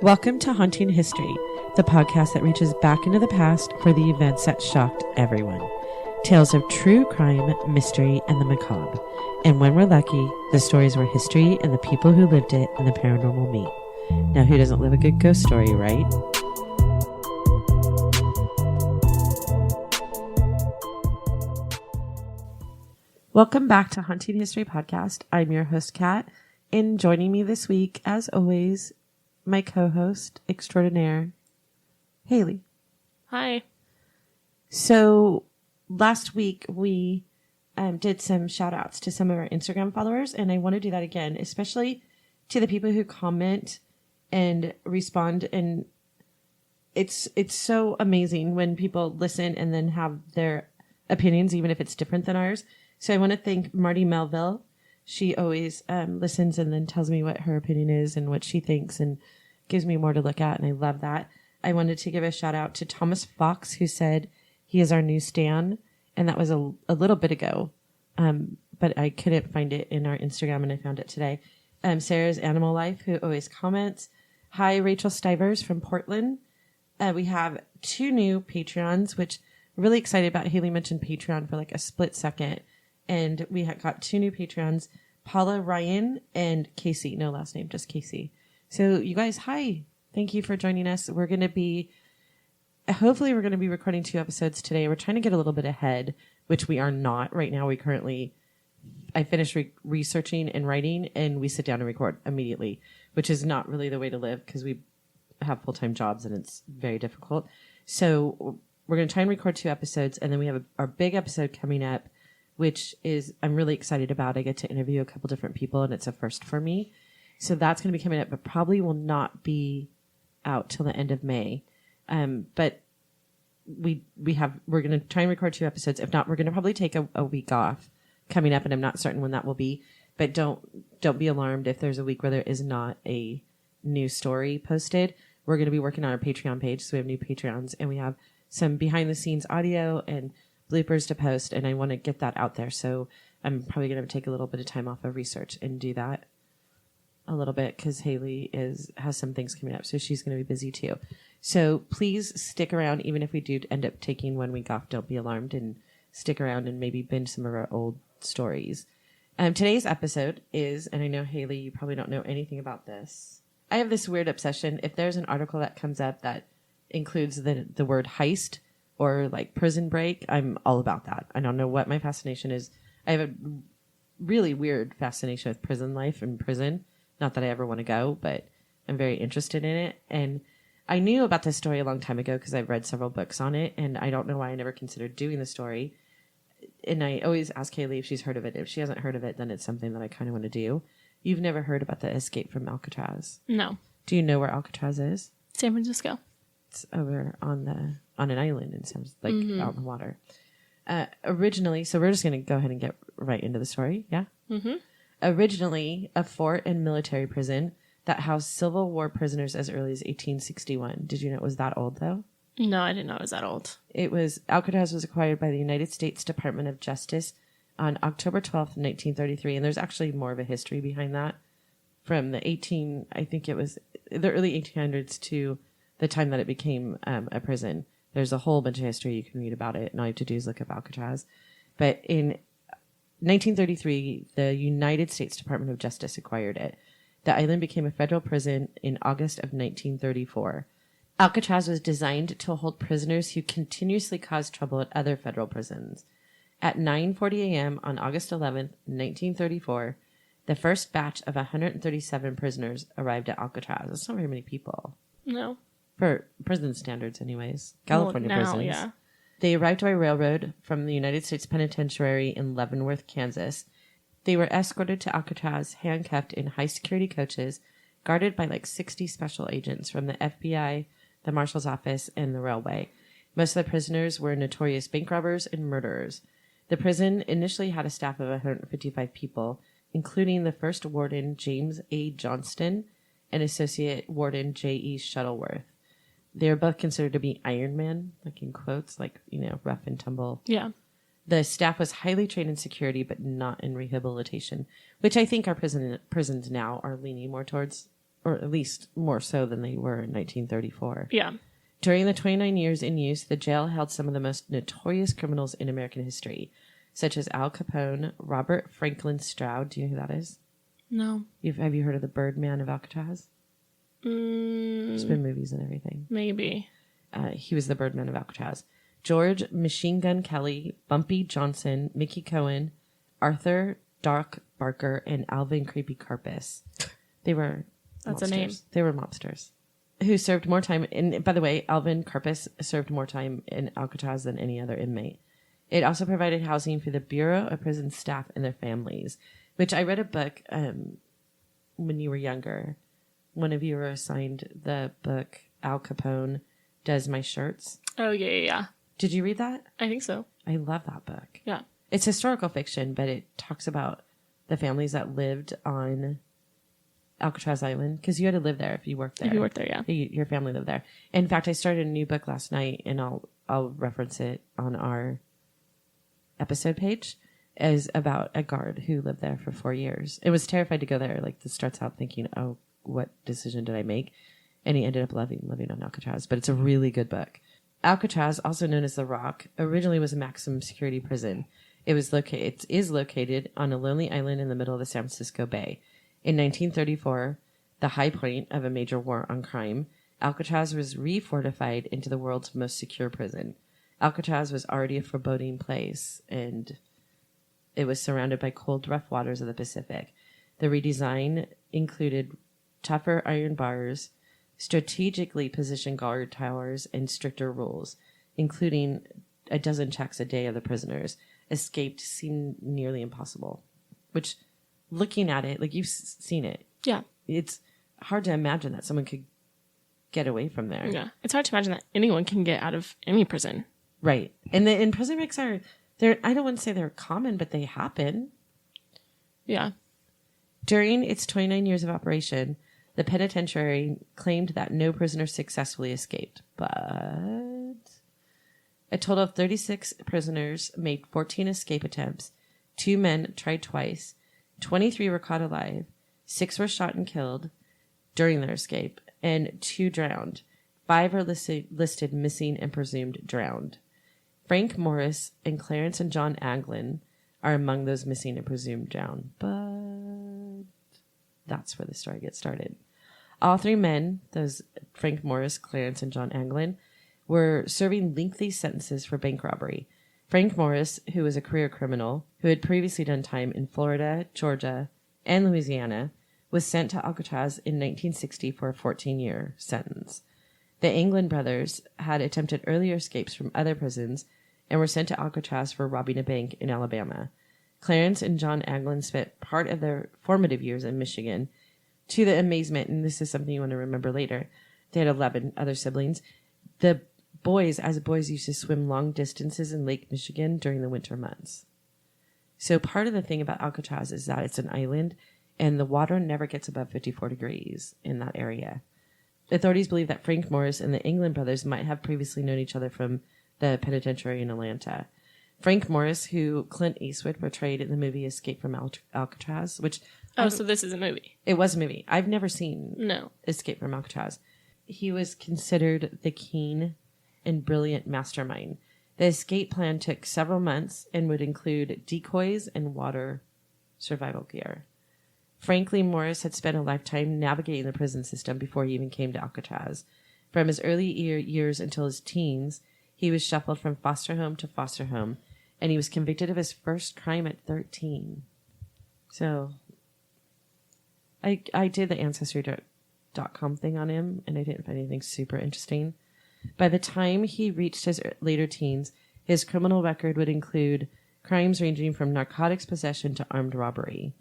Welcome to Haunting History, the podcast that reaches back into the past for the events that shocked everyone. Tales of true crime, mystery, and the macabre. And when we're lucky, the stories where history and the people who lived it and the paranormal meet. Now, who doesn't live a good ghost story, right? Welcome back to Haunting History Podcast. I'm your host, Kat, and joining me this week, as always, my co-host extraordinaire, Haley. Hi. So last week we did some shout outs to some of our Instagram followers, and I want to do that again, especially to the people who comment and respond. And it's so amazing when people listen and then have their opinions, even if it's different than ours. So I want to thank Marty Melville. She always listens and then tells me what her opinion is and what she thinks and gives me more to look at. And I love that. I wanted to give a shout out to Thomas Fox, who said he is our new stan. And that was a little bit ago. But I couldn't find it in our Instagram and I found it today. Sarah's Animal Life, who always comments. Hi, Rachel Stivers from Portland. We have 2 new Patreons, which I'm really excited about. Haley mentioned Patreon for like a split second. And we got 2 new Patreons, Paula Ryan and Casey. No last name, just Casey. So you guys, hi. Thank you for joining us. Hopefully we're going to be recording 2 episodes today. We're trying to get a little bit ahead, which we are not right now. I finished researching and writing and we sit down and record immediately, which is not really the way to live because we have full-time jobs and it's very difficult. So we're going to try and record 2 episodes. And then we have our big episode coming up, which is I'm really excited about. I get to interview a couple different people, and it's a first for me. So that's going to be coming up, but probably will not be out till the end of May. But we're going to try and record 2 episodes. If not, we're going to probably take a week off coming up, and I'm not certain when that will be. But don't be alarmed if there's a week where there is not a new story posted. We're going to be working on our Patreon page, so we have new Patreons, and we have some behind-the-scenes audio and bloopers to post, and I want to get that out there. So I'm probably going to take a little bit of time off of research and do that a little bit because Haley has some things coming up, so she's going to be busy too. So please stick around, even if we do end up taking 1 week off. Don't be alarmed and stick around and maybe binge some of our old stories. Today's episode is, and I know Haley, you probably don't know anything about this. I have this weird obsession. If there's an article that comes up that includes the word heist or like prison break, I'm all about that. I don't know what my fascination is. I have a really weird fascination with prison life and prison. Not that I ever want to go, but I'm very interested in it. And I knew about this story a long time ago because I've read several books on it. And I don't know why I never considered doing the story. And I always ask Haley if she's heard of it. If she hasn't heard of it, then it's something that I kind of want to do. You've never heard about the escape from Alcatraz? No. Do you know where Alcatraz is? San Francisco. It's over on an island and sounds like out in the water. Originally, so we're just going to go ahead and get right into the story. Yeah. Mm-hmm. Originally a fort and military prison that housed Civil War prisoners as early as 1861. Did you know it was that old though? No, I didn't know it was that old. Alcatraz was acquired by the United States Department of Justice on October 12th, 1933. And there's actually more of a history behind that from the early 1800s to the time that it became a prison. There's a whole bunch of history you can read about it, and all you have to do is look up Alcatraz. But in 1933, the United States Department of Justice acquired it. The island became a federal prison in August of 1934. Alcatraz was designed to hold prisoners who continuously caused trouble at other federal prisons. At 9:40 a.m. on August 11th, 1934, the first batch of 137 prisoners arrived at Alcatraz. That's not very many people. No. For prison standards, anyways. California prisons. Yeah. They arrived by railroad from the United States Penitentiary in Leavenworth, Kansas. They were escorted to Alcatraz, handcuffed in high-security coaches, guarded by like 60 special agents from the FBI, the Marshal's Office, and the railway. Most of the prisoners were notorious bank robbers and murderers. The prison initially had a staff of 155 people, including the first warden, James A. Johnston, and associate warden, J.E. Shuttleworth. They were both considered to be Iron Men, like in quotes, like, rough and tumble. Yeah. The staff was highly trained in security, but not in rehabilitation, which I think our prisons now are leaning more towards or at least more so than they were in 1934. Yeah. During the 29 years in use, the jail held some of the most notorious criminals in American history, such as Al Capone, Robert Franklin Stroud. Do you know who that is? No. Have you heard of the Birdman of Alcatraz? There's been movies and everything. Maybe. He was the Birdman of Alcatraz. George Machine Gun Kelly, Bumpy Johnson, Mickey Cohen, Arthur Doc Barker, and Alvin Creepy Carpus. They were That's mobsters. a name. They were mobsters who served more time. And by the way, Alvin Carpus served more time in Alcatraz than any other inmate. It also provided housing for the Bureau of Prison staff and their families, which I read a book when you were younger. One of you were assigned the book Al Capone Does My Shirts. Oh, yeah. Did you read that? I think so. I love that book. Yeah. It's historical fiction, but it talks about the families that lived on Alcatraz Island, because you had to live there if you worked there. If you worked there, yeah. Your family lived there. In fact, I started a new book last night, and I'll reference it on our episode page, as about a guard who lived there for 4 years. It was terrified to go there. Like, this starts out thinking, oh, what decision did I make? And he ended up living on Alcatraz. But it's a really good book. Alcatraz, also known as the Rock, originally was a maximum security prison. It is located on a lonely island in the middle of the San Francisco Bay. In 1934, the high point of a major war on crime, Alcatraz was refortified into the world's most secure prison. Alcatraz was already a foreboding place, and it was surrounded by cold, rough waters of the Pacific. The redesign included tougher iron bars, strategically positioned guard towers, and stricter rules, including a dozen checks a day of the prisoners. Escape seemed nearly impossible, which, looking at it, like, you've seen it. Yeah. It's hard to imagine that someone could get away from there. Yeah. It's hard to imagine that anyone can get out of any prison. Right. And prison breaks I don't want to say they're common, but they happen. Yeah. During its 29 years of operation, the penitentiary claimed that no prisoner successfully escaped, but a total of 36 prisoners made 14 escape attempts. 2 men tried twice. 23 were caught alive. 6 were shot and killed during their escape, and 2 drowned. 5 are listed missing and presumed drowned. Frank Morris and Clarence and John Anglin are among those missing and presumed drowned, but that's where the story gets started. All 3 men, those Frank Morris, Clarence, and John Anglin, were serving lengthy sentences for bank robbery. Frank Morris, who was a career criminal, who had previously done time in Florida, Georgia, and Louisiana, was sent to Alcatraz in 1960 for a 14-year sentence. The Anglin brothers had attempted earlier escapes from other prisons and were sent to Alcatraz for robbing a bank in Alabama. Clarence and John Anglin spent part of their formative years in Michigan. To the amazement, and this is something you want to remember later, they had 11 other siblings. The boys, as boys, used to swim long distances in Lake Michigan during the winter months. So part of the thing about Alcatraz is that it's an island, and the water never gets above 54 degrees in that area. Authorities believe that Frank Morris and the Anglin brothers might have previously known each other from the penitentiary in Atlanta. Frank Morris, who Clint Eastwood portrayed in the movie Escape from Alcatraz, which... Oh, so this is a movie. It was a movie. I've never seen Escape from Alcatraz. He was considered the keen and brilliant mastermind. The escape plan took several months and would include decoys and water survival gear. Franklin Morris had spent a lifetime navigating the prison system before he even came to Alcatraz. From his early years until his teens, he was shuffled from foster home to foster home, and he was convicted of his first crime at 13. So... I did the Ancestry.com thing on him, and I didn't find anything super interesting. By the time he reached his later teens, his criminal record would include crimes ranging from narcotics possession to armed robbery.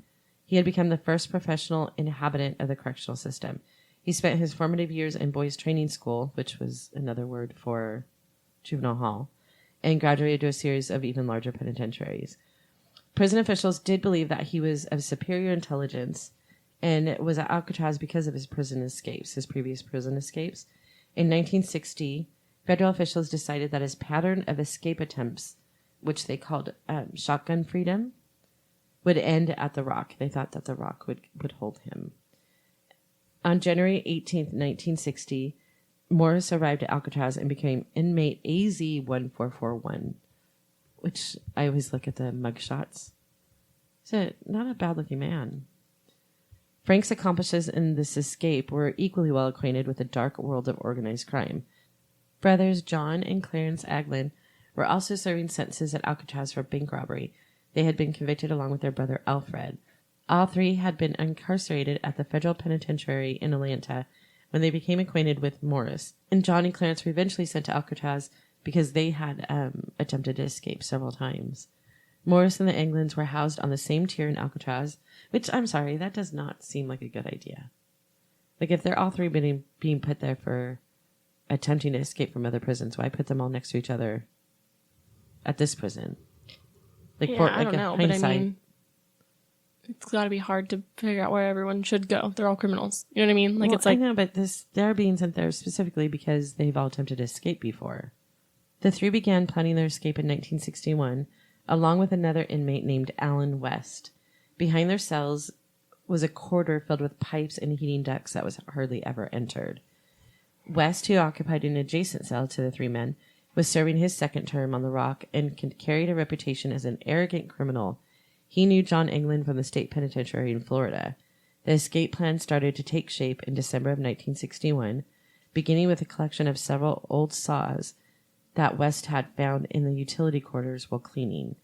He had become the first professional inhabitant of the correctional system. He spent his formative years in boys' training school, which was another word for juvenile hall, and graduated to a series of even larger penitentiaries. Prison officials did believe that he was of superior intelligence and was at Alcatraz because of his previous prison escapes. In 1960, federal officials decided that his pattern of escape attempts, which they called shotgun freedom, would end at the Rock. They thought that the Rock would hold him. On January 18th, 1960, Morris arrived at Alcatraz and became inmate AZ-1441, which I always look at the mugshots. He's not a bad-looking man. Frank's accomplices in this escape were equally well acquainted with the dark world of organized crime. Brothers John and Clarence Anglin were also serving sentences at Alcatraz for bank robbery. They had been convicted along with their brother Alfred. All three had been incarcerated at the federal penitentiary in Atlanta when they became acquainted with Morris. And John and Clarence were eventually sent to Alcatraz because they had attempted to escape several times. Morris and the Anglins were housed on the same tier in Alcatraz, which, I'm sorry, that does not seem like a good idea. Like, if they're all three being put there for attempting to escape from other prisons, why put them all next to each other at this prison? Like, yeah, I don't know, but I mean, it's got to be hard to figure out where everyone should go. They're all criminals. You know what I mean? Like, well, it's like... I know, but they're being sent there specifically because they've all attempted to escape before. The three began planning their escape in 1961, along with another inmate named Alan West. Behind their cells was a corridor filled with pipes and heating ducts that was hardly ever entered. West, who occupied an adjacent cell to the three men, was serving his second term on the Rock and carried a reputation as an arrogant criminal. He knew John Anglin from the state penitentiary in Florida. The escape plan started to take shape in December of 1961, beginning with a collection of several old saws that West had found in the utility quarters while cleaning.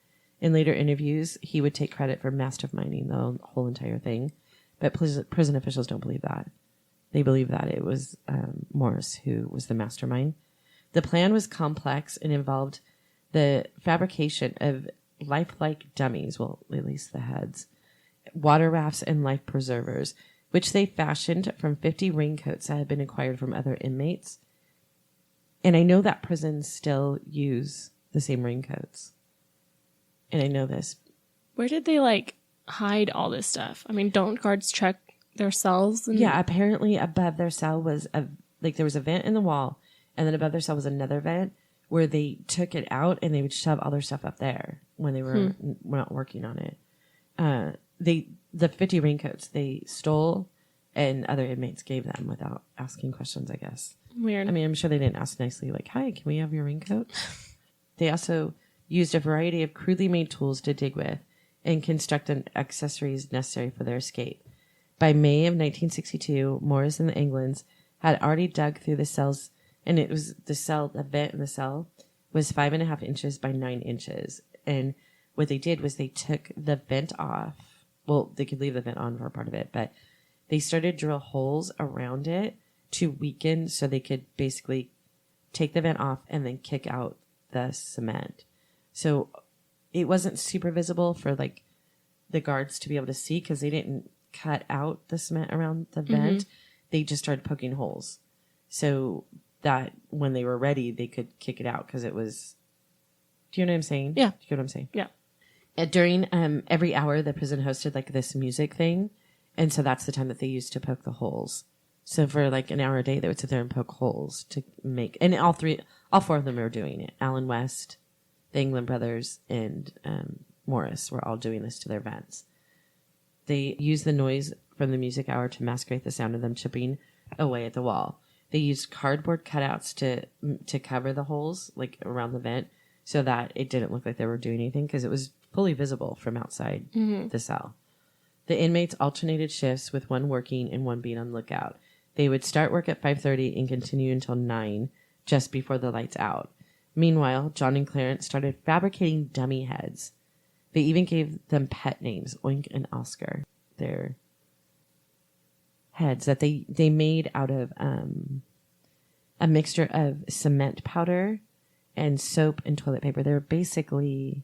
In later interviews, he would take credit for masterminding the whole entire thing, but prison officials don't believe that. They believe that it was Morris who was the mastermind. The plan was complex and involved the fabrication of lifelike dummies, well, at least the heads, water rafts, and life preservers, which they fashioned from 50 raincoats that had been acquired from other inmates. And I know that prisons still use the same raincoats. And I know this. Where did they, like, hide all this stuff? I mean, don't guards check their cells? Yeah, apparently above their cell was, there was a vent in the wall, and then above their cell was another vent where they took it out and they would shove all their stuff up there when they were not working on it. The 50 raincoats they stole and other inmates gave them without asking questions, I guess. Weird. I mean, I'm sure they didn't ask nicely, like, hi, can we have your raincoat? They also used a variety of crudely made tools to dig with and construct the accessories necessary for their escape. By May of 1962, Morris and the Anglins had already dug through the cells, and it was the vent in the cell was 5.5 inches by 9 inches. And what they did was they took the vent off. Well, they could leave the vent on for a part of it, but they started to drill holes around it to weaken so they could basically take the vent off and then kick out the cement. So it wasn't super visible for like the guards to be able to see because they didn't cut out the cement around the vent. They just started poking holes so that when they were ready, they could kick it out because it was... Do you know what I'm saying? Yeah. Do you get what I'm saying? Yeah. During every hour, the prison hosted like this music thing. And so that's the time that they used to poke the holes. So for like an hour a day, they would sit there and poke holes to make... And all four of them were doing it. Alan West, the Anglin brothers, and Morris were all doing this to their vents. They used the noise from the music hour to masquerade the sound of them chipping away at the wall. They used cardboard cutouts to cover the holes, like around the vent, so that it didn't look like they were doing anything because it was fully visible from outside the cell. The inmates alternated shifts with one working and one being on lookout. They would start work at 5:30 and continue until 9, just before the lights out. Meanwhile, John and Clarence started fabricating dummy heads. They even gave them pet names, Oink and Oscar. Their heads that they made out of a mixture of cement powder and soap and toilet paper. They were basically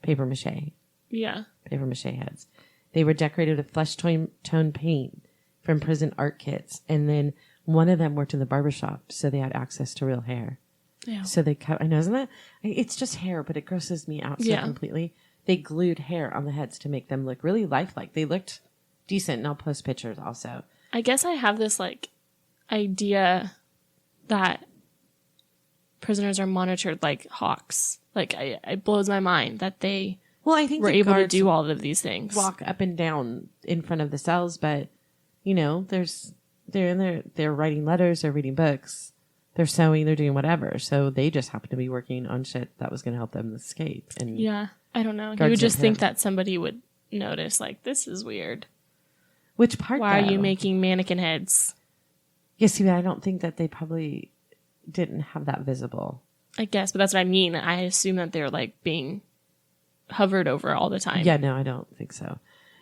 paper mache. Yeah. Paper mache heads. They were decorated with flesh tone paint from prison art kits. And then one of them worked in the barbershop, so they had access to real hair. Yeah. So they cut, I know, isn't that? It's just hair, but it grosses me out so completely. They glued hair on the heads to make them look really lifelike. They looked decent, and I'll post pictures also. I guess I have this like idea that prisoners are monitored like hawks. Like it blows my mind that they I think were able to do all of these things. Walk up and down in front of the cells, but you know, there's they're in there, they're writing letters, they're reading books, they're sewing, they're doing whatever. So they just happen to be working on shit that was going to help them escape. And yeah, I don't know. You would just think that somebody would notice, like, this is weird. Which part? Why are you making mannequin heads? Yeah, see, I don't think that they probably didn't have that visible. I guess, but that's what I mean. I assume that they're like being hovered over all the time. Yeah, no, I don't think so.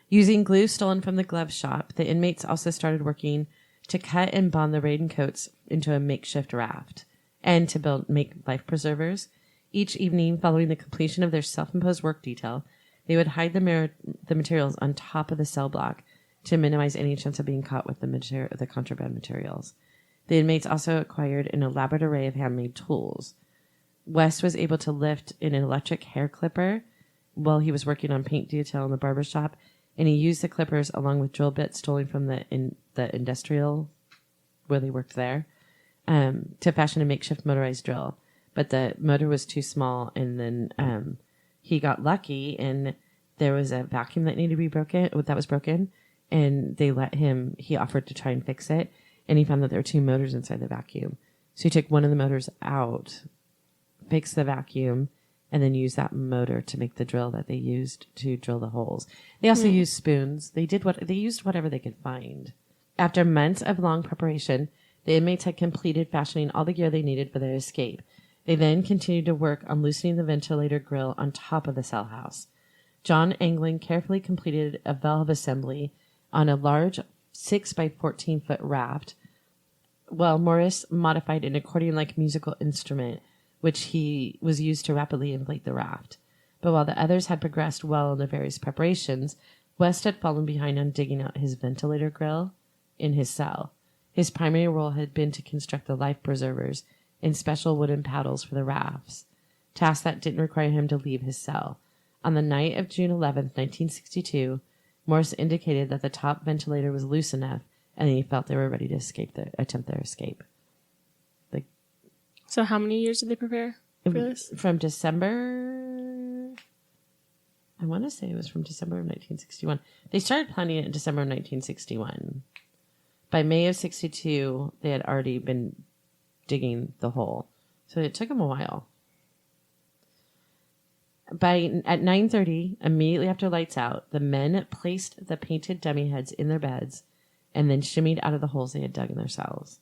Using glue stolen from the glove shop, the inmates also started working to cut and bond the raincoats into a makeshift raft and to make life preservers. Each evening, following the completion of their self-imposed work detail, they would hide the materials on top of the cell block to minimize any chance of being caught with the contraband materials. The inmates also acquired an elaborate array of handmade tools. West was able to lift an electric hair clipper while he was working on paint detail in the barber shop, and he used the clippers along with drill bits stolen from the industrial where they worked there to fashion a makeshift motorized drill. But the motor was too small, and then he got lucky, and there was a vacuum that needed to be broken, and he offered to try and fix it, and he found that there were 2 motors inside the vacuum. So he took one of the motors out, fixed the vacuum, and then used that motor to make the drill that they used to drill the holes. They also used spoons. They used whatever they could find. After months of long preparation, the inmates had completed fashioning all the gear they needed for their escape. They then continued to work on loosening the ventilator grill on top of the cell house. John Anglin carefully completed a valve assembly on a large 6 by 14 foot raft, while Morris modified an accordion-like musical instrument, which he was used to rapidly inflate the raft. But while the others had progressed well in their various preparations, West had fallen behind on digging out his ventilator grill in his cell. His primary role had been to construct the life preservers and special wooden paddles for the rafts, tasks that didn't require him to leave his cell. On the night of June 11, 1962, Morris indicated that the top ventilator was loose enough, and he felt they were ready to attempt their escape. So how many years did they prepare for this? From December, I want to say it was from December of 1961. They started planning it in December of 1961. By May of 62, they had already been digging the hole. So it took them a while. At 9:30, immediately after lights out, the men placed the painted dummy heads in their beds and then shimmied out of the holes they had dug in their cells.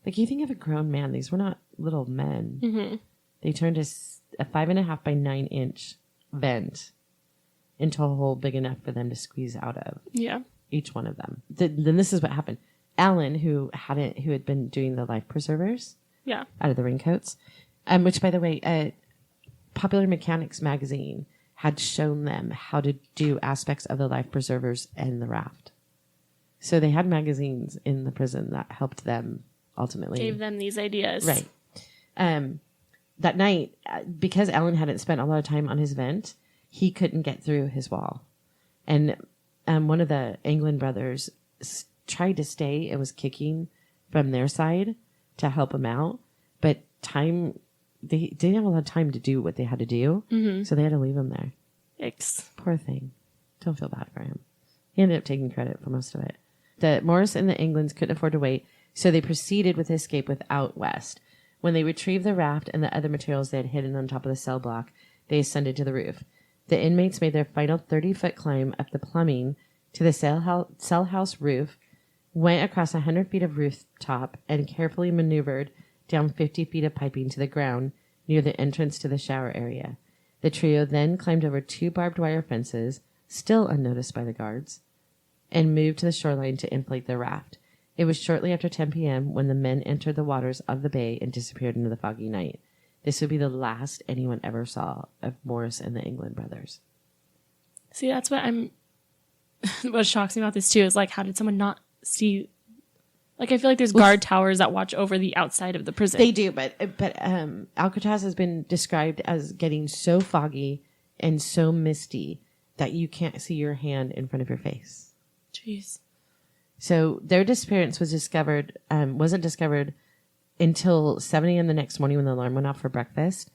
Like, you think of a grown man. These were not little men. Mm-hmm. They turned a 5.5 by 9 inch vent into a hole big enough for them to squeeze out of. Yeah. Each one of them. Then this is what happened. Allen, who had been doing the life preservers. Yeah. Out of the raincoats. Which, by the way, Popular Mechanics magazine had shown them how to do aspects of the life preservers and the raft. So they had magazines in the prison that helped them ultimately. Gave them these ideas. Right. That night, because Allen hadn't spent a lot of time on his vent, he couldn't get through his wall. And one of the Anglin brothers tried to stay and was kicking from their side to help him out. But they didn't have a lot of time to do what they had to do. Mm-hmm. So they had to leave him there. Yikes. Poor thing. Don't feel bad for him. He ended up taking credit for most of it. The Morris and the Anglins couldn't afford to wait, so they proceeded with the escape without West. When they retrieved the raft and the other materials they had hidden on top of the cell block, they ascended to the roof. The inmates made their final 30-foot climb up the plumbing to the cell house roof, went across 100 feet of rooftop, and carefully maneuvered down 50 feet of piping to the ground near the entrance to the shower area. The trio then climbed over 2 barbed wire fences, still unnoticed by the guards, and moved to the shoreline to inflate the raft. It was shortly after 10 p.m. when the men entered the waters of the bay and disappeared into the foggy night. This would be the last anyone ever saw of Morris and the Anglin brothers. See, that's what what shocks me about this too is, like, how did someone not see? Like, I feel like there's guard towers that watch over the outside of the prison. They do, but Alcatraz has been described as getting so foggy and so misty that you can't see your hand in front of your face. Jeez. So their disappearance wasn't discovered until 7 a.m. the next morning when the alarm went off for breakfast.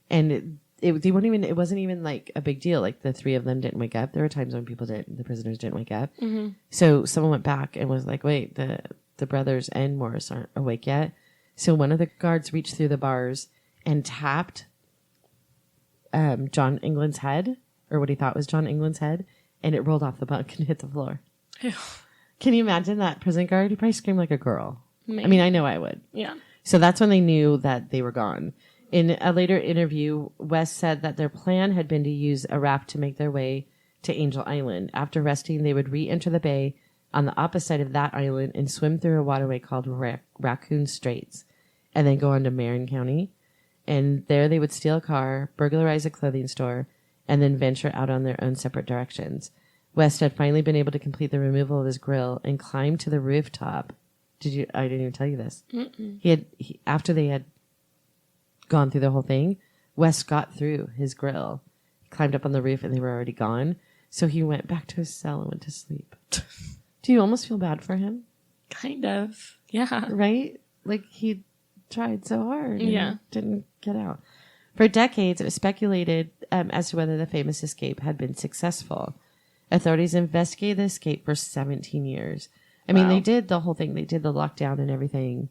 And it wasn't even like a big deal. Like, the 3 of them didn't wake up. There were times when the prisoners didn't wake up. Mm-hmm. So someone went back and was like, wait, the the brothers and Morris aren't awake yet. So one of the guards reached through the bars and tapped John Anglin's head, or what he thought was John Anglin's head, and it rolled off the bunk and hit the floor. Ew. Can you imagine that prison guard? He probably screamed like a girl. Maybe. I mean, I know I would. Yeah. So that's when they knew that they were gone. In a later interview, West said that their plan had been to use a raft to make their way to Angel Island. After resting, they would re-enter the bay on the opposite side of that island and swim through a waterway called Raccoon Straits, and then go on to Marin County. And there they would steal a car, burglarize a clothing store, and then venture out on their own separate directions. West had finally been able to complete the removal of his grill and climb to the rooftop. I didn't even tell you this. After they had gone through the whole thing, West got through his grill, climbed up on the roof, and they were already gone. So he went back to his cell and went to sleep. Do you almost feel bad for him? Kind of. Yeah. Right? Like he tried so hard. Yeah. Didn't get out. For decades, it was speculated as to whether the famous escape had been successful. Authorities investigated the escape for 17 years. I mean, they did the whole thing. They did the lockdown and everything.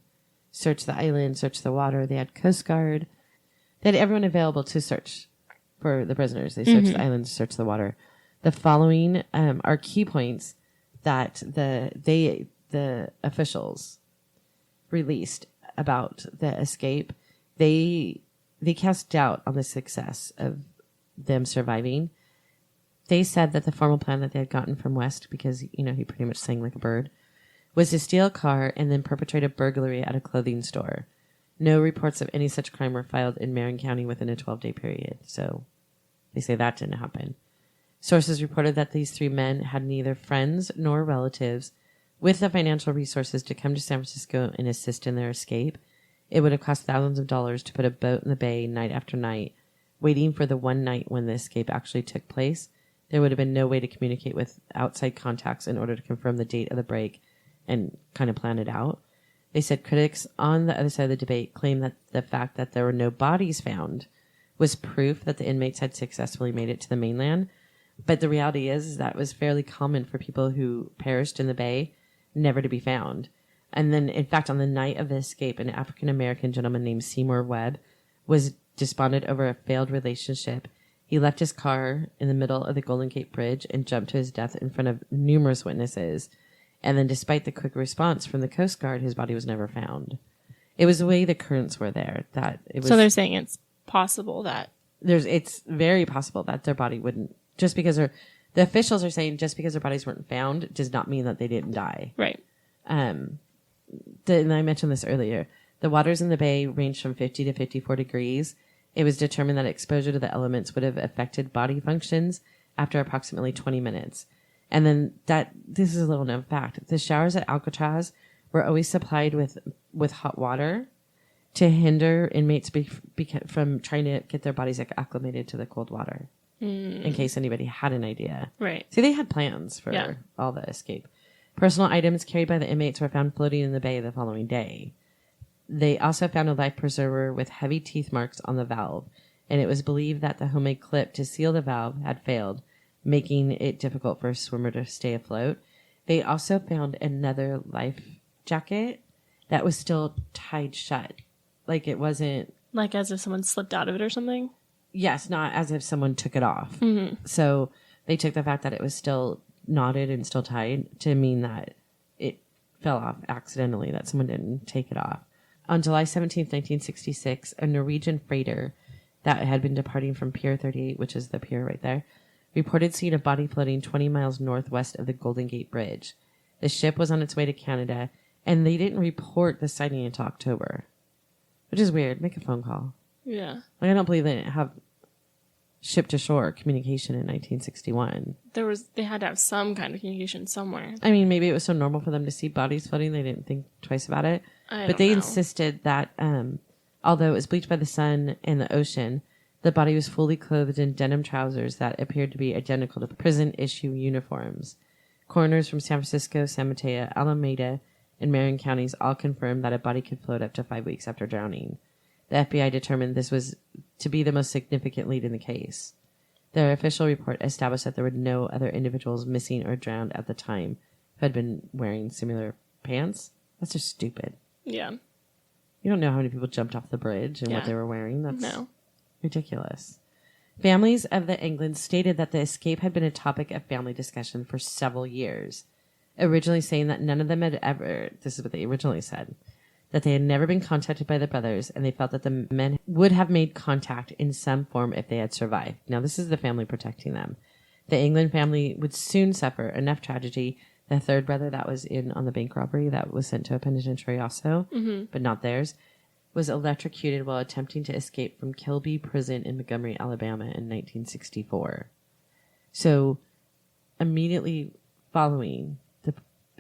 Searched the island, searched the water. They had Coast Guard. They had everyone available to search for the prisoners. They searched the island, searched the water. The following are key points that the officials released about the escape. They cast doubt on the success of them surviving. They said that the formal plan that they had gotten from West, because, he pretty much sang like a bird, was to steal a car and then perpetrate a burglary at a clothing store. No reports of any such crime were filed in Marin County within a 12-day period. So they say that didn't happen. Sources reported that these three men had neither friends nor relatives with the financial resources to come to San Francisco and assist in their escape. It would have cost thousands of dollars to put a boat in the bay night after night, waiting for the one night when the escape actually took place. There would have been no way to communicate with outside contacts in order to confirm the date of the break and kind of plan it out. They said critics on the other side of the debate claimed that the fact that there were no bodies found was proof that the inmates had successfully made it to the mainland. But the reality is that it was fairly common for people who perished in the bay never to be found. And then, in fact, on the night of the escape, an African-American gentleman named Seymour Webb was despondent over a failed relationship. He left his car in the middle of the Golden Gate Bridge and jumped to his death in front of numerous witnesses. And then, despite the quick response from the Coast Guard, his body was never found. It was the way the currents were there that it was. So they're saying it's possible that it's very possible that their body wouldn't, just because the officials are saying just because their bodies weren't found does not mean that they didn't die. Right. And I mentioned this earlier. The waters in the bay ranged from 50 to 54 degrees. It was determined that exposure to the elements would have affected body functions after approximately 20 minutes. And then this is a little known fact. The showers at Alcatraz were always supplied with hot water to hinder inmates from trying to get their bodies acclimated to the cold water. In case anybody had an idea. Right. See, they had plans for all the escape. Personal items carried by the inmates were found floating in the bay the following day. They also found a life preserver with heavy teeth marks on the valve, and it was believed that the homemade clip to seal the valve had failed, making it difficult for a swimmer to stay afloat. They also found another life jacket that was still tied shut. Like it wasn't... Like as if someone slipped out of it or something? Yes, not as if someone took it off. Mm-hmm. So they took the fact that it was still knotted and still tied to mean that it fell off accidentally, that someone didn't take it off. On July 17th, 1966, a Norwegian freighter that had been departing from Pier 38, which is the pier right there, reported seeing a body floating 20 miles northwest of the Golden Gate Bridge. The ship was on its way to Canada, and they didn't report the sighting until October, which is weird. Make a phone call. Yeah. Like, I don't believe they didn't have ship-to-shore communication in 1961. They had to have some kind of communication somewhere. I mean, maybe it was so normal for them to see bodies floating, they didn't think twice about it. But they insisted that, although it was bleached by the sun and the ocean, the body was fully clothed in denim trousers that appeared to be identical to prison-issue uniforms. Coroners from San Francisco, San Mateo, Alameda, and Marin counties all confirmed that a body could float up to 5 weeks after drowning. The FBI determined this was to be the most significant lead in the case. Their official report established that there were no other individuals missing or drowned at the time who had been wearing similar pants That's just stupid. Yeah. You don't know how many people jumped off the bridge and what they were wearing. That's ridiculous. Families of the Anglins stated that the escape had been a topic of family discussion for several years, originally saying that none of them had ever, this is what they originally said, that they had never been contacted by the brothers, and they felt that the men would have made contact in some form if they had survived. Now, this is the family protecting them. The Anglin family would soon suffer enough tragedy. The third brother that was in on the bank robbery that was sent to a penitentiary also, but not theirs, was electrocuted while attempting to escape from Kilby Prison in Montgomery, Alabama in 1964. So immediately following the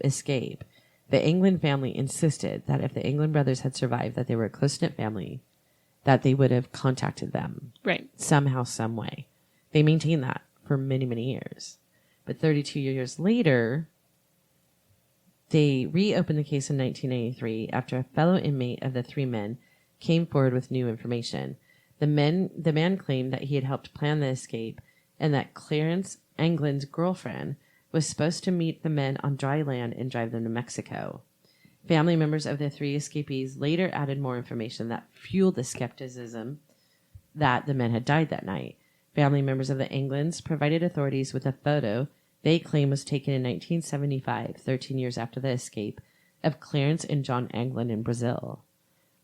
escape, the Anglin family insisted that if the Anglin brothers had survived, that they were a close-knit family, that they would have contacted them. Right. Somehow, some way. They maintained that for many, many years. But 32 years later, they reopened the case in 1993 after a fellow inmate of the three men came forward with new information. The man claimed that he had helped plan the escape and that Clarence Anglin's girlfriend was supposed to meet the men on dry land and drive them to Mexico. Family members of the three escapees later added more information that fueled the skepticism that the men had died that night. Family members of the Anglins provided authorities with a photo they claim was taken in 1975, 13 years after the escape, of Clarence and John Anglin in Brazil.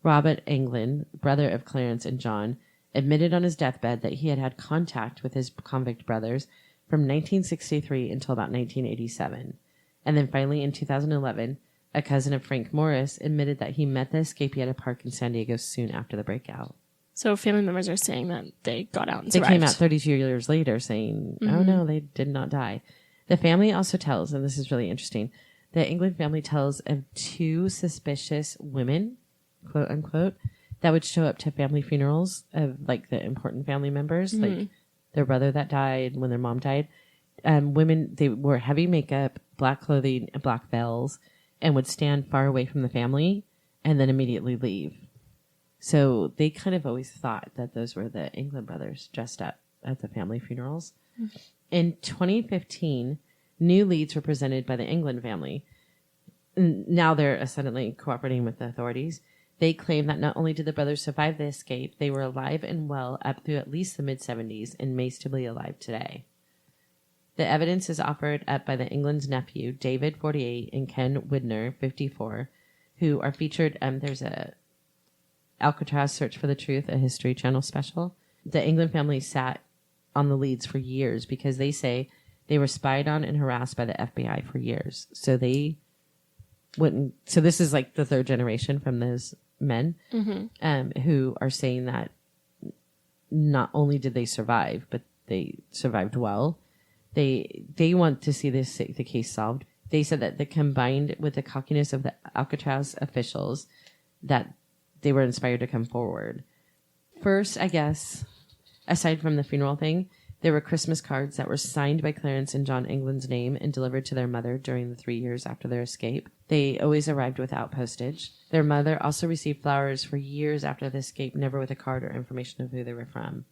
Robert Anglin, brother of Clarence and John, admitted on his deathbed that he had had contact with his convict brothers from 1963 until about 1987. And then finally in 2011, a cousin of Frank Morris admitted that he met the escapee at a park in San Diego soon after the breakout. So family members are saying that they got out and survived. They came out 32 years later saying, oh no, they did not die. The family also tells, and this is really interesting, the Anglin family tells of two suspicious women, quote unquote, that would show up to family funerals of like the important family members, like their brother that died when their mom died. Women, they wore heavy makeup, black clothing, and black veils, and would stand far away from the family and then immediately leave. So they kind of always thought that those were the Anglin brothers dressed up at the family funerals. In 2015, new leads were presented by the Anglin family. Now they're suddenly cooperating with the authorities. They claim that not only did the brothers survive the escape, they were alive and well up through at least the mid-70s and may still be alive today. The evidence is offered up by the Anglin's nephew, David, 48, and Ken Widner, 54, who are featured. There's a Alcatraz Search for the Truth, a History Channel special. The Anglin family sat on the leads for years because they say they were spied on and harassed by the FBI for years. So they wouldn't. So this is like the third generation from those men who are saying that not only did they survive, but they survived well. They want to see the case solved. They said that combined with the cockiness of the Alcatraz officials, that they were inspired to come forward. First, I guess, aside from the funeral thing, there were Christmas cards that were signed by Clarence and John Anglin's name and delivered to their mother during the 3 years after their escape. They always arrived without postage. Their mother also received flowers for years after the escape, never with a card or information of who they were from.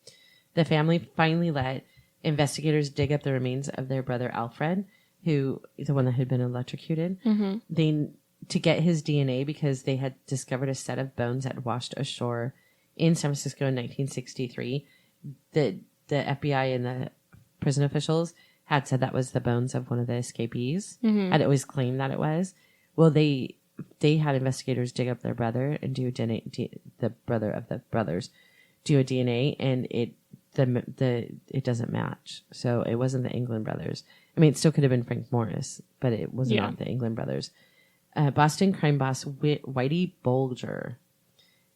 The family finally let investigators dig up the remains of their brother Alfred, who the one that had been electrocuted. To get his DNA because they had discovered a set of bones that washed ashore in San Francisco in 1963. The FBI and the prison officials had said that was the bones of one of the escapees. Had always claimed that it was. Well, they had investigators dig up their brother and do a DNA, the brother of the brothers, do a DNA, and it doesn't match. So it wasn't the Anglin brothers. I mean, it still could have been Frank Morris, but it was not the Anglin brothers. Boston crime boss Whitey Bulger,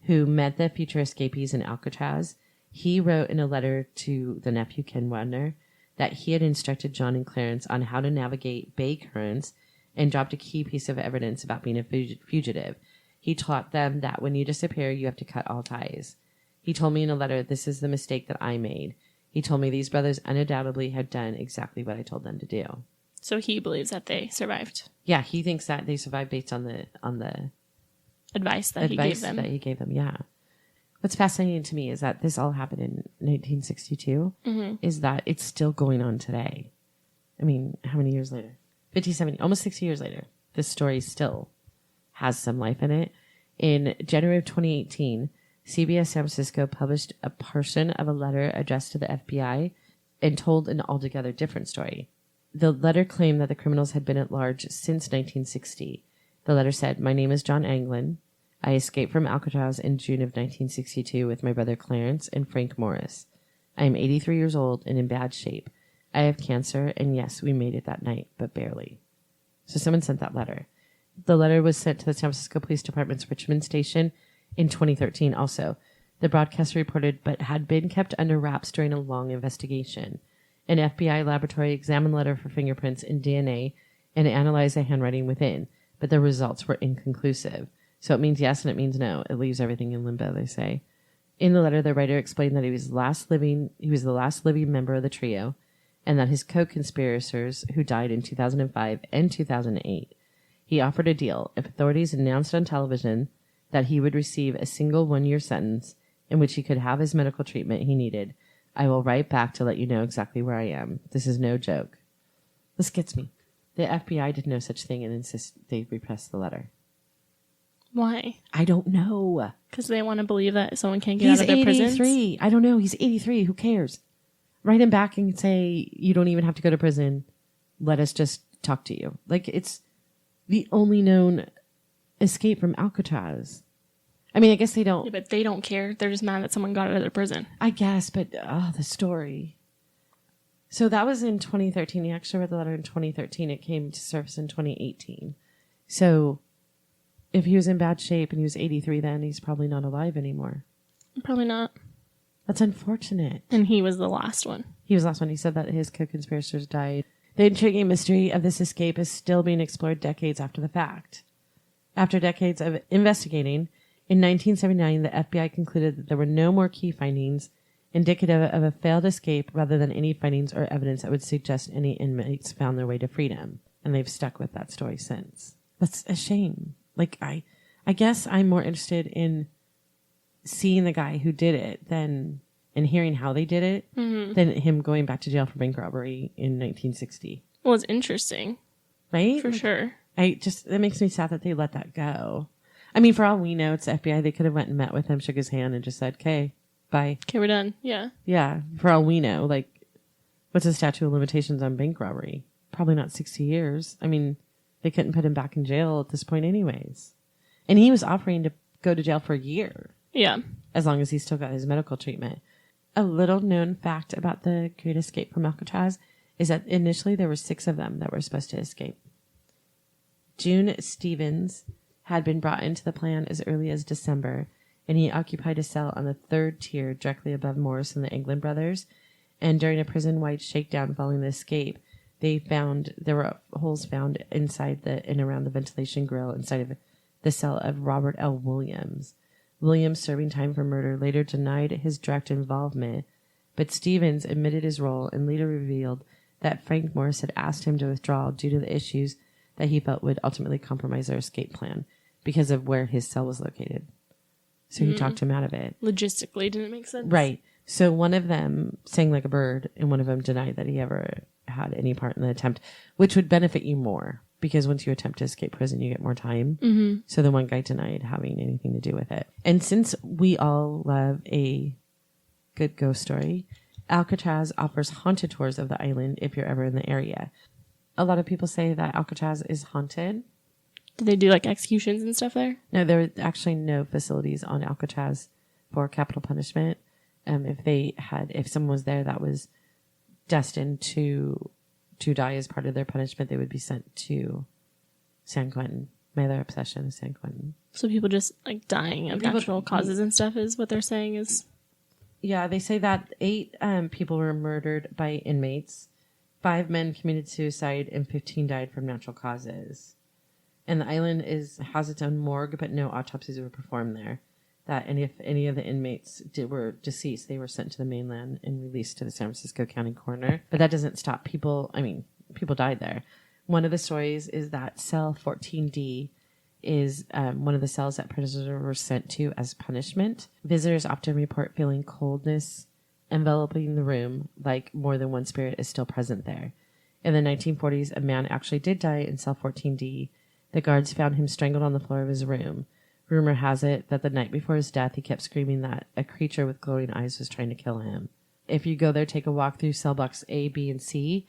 who met the future escapees in Alcatraz, he wrote in a letter to the nephew Ken Widner that he had instructed John and Clarence on how to navigate bay currents and dropped a key piece of evidence about being a fugitive. He taught them that when you disappear, you have to cut all ties. He told me in a letter, this is the mistake that I made. He told me these brothers undoubtedly had done exactly what I told them to do. So he believes that they survived. Yeah, he thinks that they survived based on the advice that he gave them. Yeah. What's fascinating to me is that this all happened in 1962. Is that it's still going on today. I mean, how many years later? 50, 70, almost 60 years later. This story is still has some life in it. In January of 2018, CBS San Francisco published a portion of a letter addressed to the FBI and told an altogether different story. The letter claimed that the criminals had been at large since 1960. The letter said, "My name is John Anglin. I escaped from Alcatraz in June of 1962 with my brother Clarence and Frank Morris. I am 83 years old and in bad shape. I have cancer, and yes, we made it that night, but barely." So someone sent that letter. The letter was sent to the San Francisco Police Department's Richmond station in 2013 also. The broadcaster reported, but had been kept under wraps during a long investigation. An FBI laboratory examined the letter for fingerprints and DNA and analyzed the handwriting within, but the results were inconclusive. So it means yes and it means no. It leaves everything in limbo, they say. In the letter, the writer explained that he was the last living member of the trio, and that his co-conspirators, who died in 2005 and 2008, he offered a deal if authorities announced on television that he would receive a single 1-year sentence in which he could have his medical treatment he needed. I will write back to let you know exactly where I am. This is no joke. This gets me. The FBI did no such thing and insist they repress the letter. Why? I don't know. Because they want to believe that someone can't get out of their prisons? He's 83. I don't know. He's 83. Who cares? Write him back and say, you don't even have to go to prison. Let us just talk to you. Like, it's the only known escape from Alcatraz. I mean, I guess they don't. Yeah, but they don't care. They're just mad that someone got out of their prison. I guess, but the story. So that was in 2013. He actually read the letter in 2013. It came to surface in 2018. So if he was in bad shape and he was 83 then, he's probably not alive anymore. Probably not. That's unfortunate. And he was the last one. He was the last one. He said that his co-conspirators died. The intriguing mystery of this escape is still being explored decades after the fact. After decades of investigating, in 1979, the FBI concluded that there were no more key findings indicative of a failed escape rather than any findings or evidence that would suggest any inmates found their way to freedom. And they've stuck with that story since. That's a shame. Like, I guess I'm more interested in seeing the guy who did it than and hearing how they did it than him going back to jail for bank robbery in 1960. Well, it's interesting. Right? For sure. It makes me sad that they let that go. I mean, for all we know, it's the FBI. They could have went and met with him, shook his hand, and just said, "Okay, bye." Okay, we're done. Yeah. Yeah. For all we know, like, what's the statute of limitations on bank robbery? Probably not 60 years. I mean, they couldn't put him back in jail at this point anyways. And he was offering to go to jail for a year. Yeah. As long as he still got his medical treatment. A little known fact about the Great Escape from Alcatraz is that initially there were 6 of them that were supposed to escape. June Stevens had been brought into the plan as early as December, and he occupied a cell on the 3rd tier directly above Morris and the Anglin brothers. And during a prison-wide shakedown following the escape, there were holes found inside and around the ventilation grill inside of the cell of Robert L. Williams. Williams, serving time for murder, later denied his direct involvement, but Stevens admitted his role and later revealed that Frank Morris had asked him to withdraw due to the issues that he felt would ultimately compromise their escape plan because of where his cell was located. So he talked him out of it. Logistically, didn't it make sense? Right. So one of them sang like a bird, and one of them denied that he ever had any part in the attempt, which would benefit you more because once you attempt to escape prison, you get more time. Mm-hmm. So the one guy denied having anything to do with it. And since we all love a good ghost story, Alcatraz offers haunted tours of the island if you're ever in the area. A lot of people say that Alcatraz is haunted. Did they do like executions and stuff there? No, there are actually no facilities on Alcatraz for capital punishment. If someone was there that was destined to die as part of their punishment, they would be sent to San Quentin. Their obsession is San Quentin. So people just like dying of natural causes and stuff is what they're saying is. Yeah, they say that 8 people were murdered by inmates. 5 men committed suicide and 15 died from natural causes. And the island has its own morgue, but no autopsies were performed there. And if any of the inmates were deceased, they were sent to the mainland and released to the San Francisco County Coroner. But that doesn't stop people. I mean, people died there. One of the stories is that cell 14D is one of the cells that prisoners were sent to as punishment. Visitors often report feeling coldness enveloping the room, like more than one spirit is still present there. In the 1940s, a man actually did die in cell 14D The guards found him strangled on the floor of his room. Rumor has it that the night before his death, he kept screaming that a creature with glowing eyes was trying to kill him. If you go there, take a walk through cell blocks A, B, and C.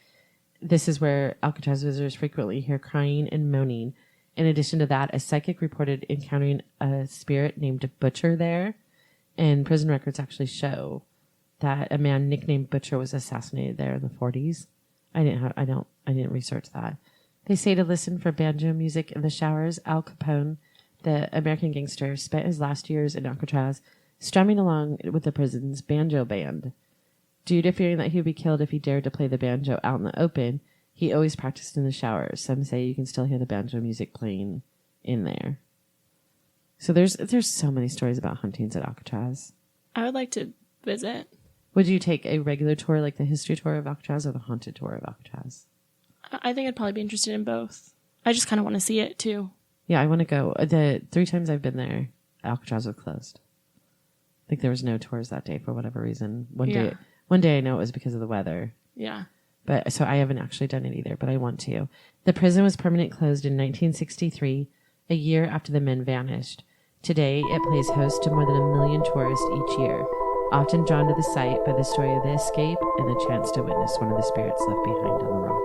This is where Alcatraz visitors frequently hear crying and moaning. In addition to that, a psychic reported encountering a spirit named Butcher there, and prison records actually show that a man nicknamed Butcher was assassinated there in the 40s. I didn't research that. They say to listen for banjo music in the showers. Al Capone, the American gangster, spent his last years in Alcatraz strumming along with the prison's banjo band. Due to fearing that he would be killed if he dared to play the banjo out in the open, he always practiced in the showers. Some say you can still hear the banjo music playing in there. So there's so many stories about hauntings at Alcatraz. I would like to visit. Would you take a regular tour, like the history tour of Alcatraz, or the haunted tour of Alcatraz? I think I'd probably be interested in both. I just kind of want to see it, too. Yeah, I want to go. The 3 times I've been there, Alcatraz was closed. Like, there was no tours that day for whatever reason. One day I know it was because of the weather. Yeah. But so I haven't actually done it either, but I want to. The prison was permanently closed in 1963, a year after the men vanished. Today, it plays host to more than 1 million tourists each year, often drawn to the site by the story of the escape and the chance to witness one of the spirits left behind on the rock.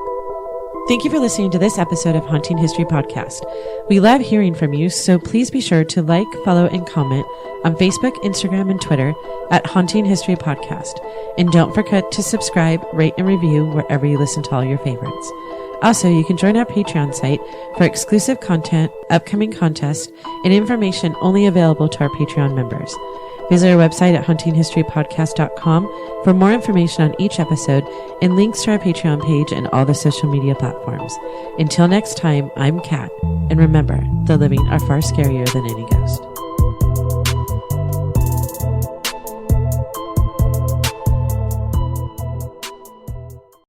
Thank you for listening to this episode of Haunting History Podcast. We love hearing from you, so please be sure to like, follow, and comment on Facebook, Instagram, and Twitter at Haunting History Podcast. And don't forget to subscribe, rate, and review wherever you listen to all your favorites. Also, you can join our Patreon site for exclusive content, upcoming contests, and information only available to our Patreon members. Visit our website at huntinghistorypodcast.com for more information on each episode and links to our Patreon page and all the social media platforms. Until next time, I'm Kat, and remember, the living are far scarier than any ghost.